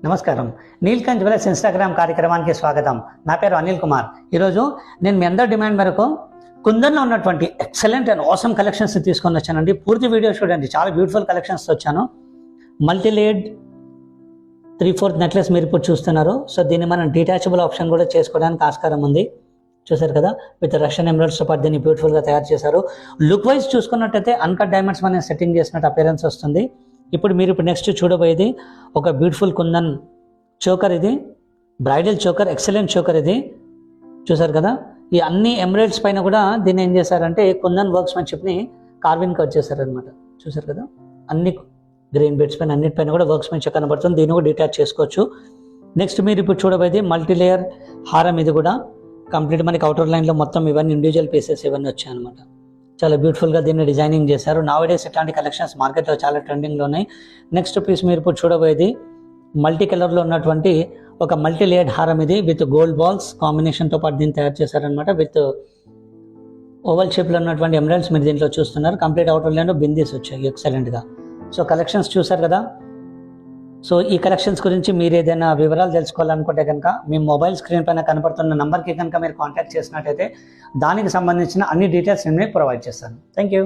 నమస్కారం. Neelkanth jewellers Instagram కార్యక్రమానికి స్వాగతం. నా పేరు అనిల్ కుమార్. ఈరోజు నేను మీ అందరి డిమాండ్ మేరకు కుందన్లో ఉన్నటువంటి ఎక్సలెంట్ అండ్ ఆసమ్ కలెక్షన్స్ తీసుకొని వచ్చానండి. పూర్తి వీడియో చూడండి, చాలా బ్యూటిఫుల్ కలెక్షన్స్ వచ్చాను. మల్టీ లేయర్డ్ 3/4 నెక్లెస్ మీరు ఇప్పుడు చూస్తున్నారు. సో దీన్ని మనం డిటాచబుల్ ఆప్షన్ కూడా చేసుకోవడానికి ఆస్కారం ఉంది. చూసారు కదా, విత్ రష్యన్ ఎమరాల్డ్స్తో పాటు దీన్ని బ్యూటిఫుల్గా తయారు చేశారు. లుక్ వైజ్ చూసుకున్నట్టయితే అన్కట్ డైమండ్స్ మనం సెట్టింగ్ చేసినట్టు అపియరెన్స్ వస్తుంది. ఇప్పుడు నెక్స్ట్ చూడబోయేది ఒక బ్యూటిఫుల్ కుందన్ చోకర్. ఇది బ్రైడల్ చోకర్, ఎక్సలెంట్ చోకర్. ఇది చూసారు కదా, ఈ అన్ని ఎమరాల్డ్స్ పైన కూడా దీన్ని ఏం చేశారంటే కుందన్ వర్క్స్మెన్షిప్ని కార్వింగ్కి వచ్చేసారు అనమాట. చూసారు కదా, అన్ని గ్రీన్ బెడ్స్ పైన అన్నిటిపైన కూడా వర్క్స్మెన్షిప్ కనబడుతుంది. దీన్ని కూడా డిటాచ్ చేసుకోవచ్చు. నెక్స్ట్ మీరు ఇప్పుడు చూడబోయేది మల్టీ లేయర్ హారం. ఇది కూడా కంప్లీట్ మనకి అవుటర్ లైన్లో మొత్తం ఇవన్నీ ఇండివిజువల్ పీసెస్ ఇవన్నీ వచ్చాయి అనమాట. చాలా బ్యూటిఫుల్గా దీన్ని డిజైనింగ్ చేశారు. నావడేస్ ఇట్లాంటి కలెక్షన్స్ మార్కెట్లో చాలా ట్రెండింగ్లో ఉన్నాయి. నెక్స్ట్ పీస్ మీరు ఇప్పుడు చూడబోయేది మల్టీ కలర్లో ఉన్నటువంటి ఒక మల్టీ లేయర్డ్ హారం. ఇది విత్ గోల్డ్ బాల్స్ కాంబినేషన్తో పాటు దీన్ని తయారు చేశారనమాట. విత్ ఓవల్ షేప్లో ఉన్నటువంటి ఎమరాల్డ్స్ మీరు దీంట్లో చూస్తున్నారు. కంప్లీట్ అవుటర్ లైన్లో బిందీస్ వచ్చాయి ఎక్సలెంట్గా. సో కలెక్షన్స్ చూసారు కదా. సో ఈ కలెక్షన్స్ గురించి మీరు ఏదైనా వివరాలు తెలుసుకోవాలనుకుంటే కనుక మీ మొబైల్ స్క్రీన్ పైన కనపడుతున్న నెంబర్కి కనుక మీరు కాంటాక్ట్ చేసినట్టయితే దానికి సంబంధించిన అన్ని డీటెయిల్స్ నేను మీకు ప్రొవైడ్ చేస్తాను. Thank you.